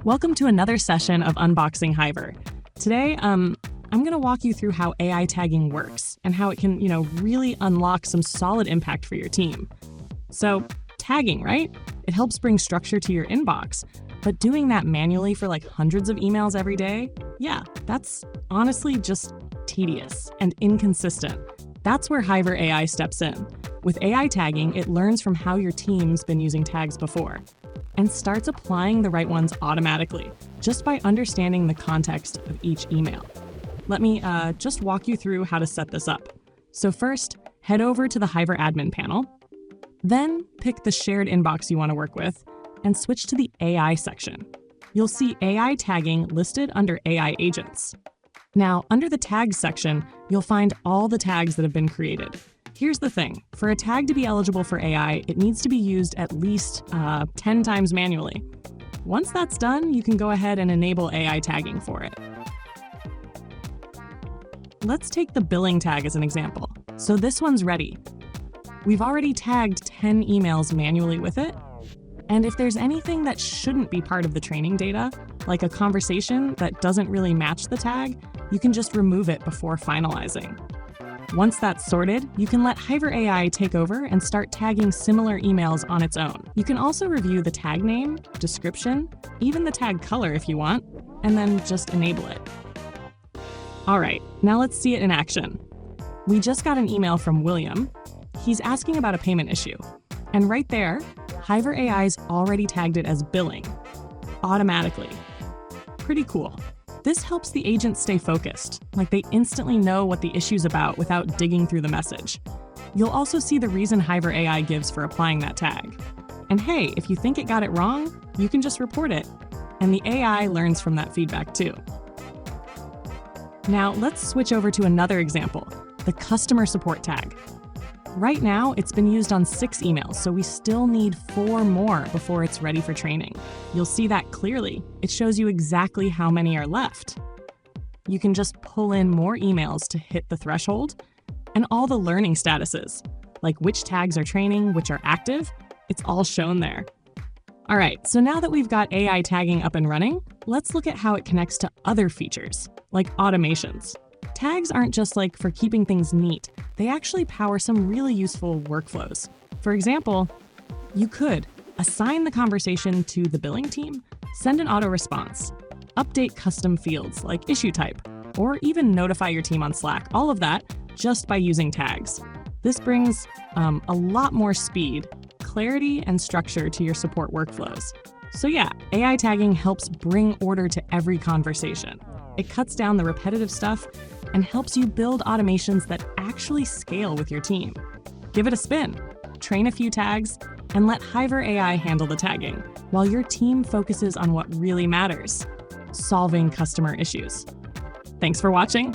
Welcome to another session of Unboxing Hiver. Today, I'm going to walk you through how AI tagging works and how it can, really unlock some solid impact for your team. So, tagging, right? It helps bring structure to your inbox, but doing that manually for like hundreds of emails every day, yeah, that's honestly just tedious and inconsistent. That's where Hiver AI steps in. With AI tagging, it learns from how your team's been using tags before and starts applying the right ones automatically, just by understanding the context of each email. Let me just walk you through how to set this up. So first, head over to the Hiver admin panel. Then pick the shared inbox you want to work with and switch to the AI section. You'll see AI tagging listed under AI agents. Now, under the tags section, you'll find all the tags that have been created. Here's the thing, for a tag to be eligible for AI, it needs to be used at least 10 times manually. Once that's done, you can go ahead and enable AI tagging for it. Let's take the billing tag as an example. So this one's ready. We've already tagged 10 emails manually with it. And if there's anything that shouldn't be part of the training data, like a conversation that doesn't really match the tag, you can just remove it before finalizing. Once that's sorted, you can let Hiver AI take over and start tagging similar emails on its own. You can also review the tag name, description, even the tag color if you want, and then just enable it. All right, now let's see it in action. We just got an email from William. He's asking about a payment issue. And right there, Hiver AI's already tagged it as billing, automatically. Pretty cool. This helps the agent stay focused, like they instantly know what the issue's about without digging through the message. You'll also see the reason Hiver AI gives for applying that tag. And hey, if you think it got it wrong, you can just report it. And the AI learns from that feedback too. Now let's switch over to another example, the customer support tag. Right now, it's been used on 6 emails, so we still need 4 more before it's ready for training. You'll see that clearly. It shows you exactly how many are left. You can just pull in more emails to hit the threshold, and all the learning statuses, like which tags are training, which are active, it's all shown there. All right, so now that we've got AI tagging up and running, let's look at how it connects to other features, like automations. Tags aren't just for keeping things neat. They actually power some really useful workflows. For example, you could assign the conversation to the billing team, send an auto response, update custom fields like issue type, or even notify your team on Slack, all of that just by using tags. This brings a lot more speed, clarity, and structure to your support workflows. So yeah, AI tagging helps bring order to every conversation. It cuts down the repetitive stuff and helps you build automations that actually scale with your team. Give it a spin, train a few tags, and let Hiver AI handle the tagging, while your team focuses on what really matters, solving customer issues. Thanks for watching.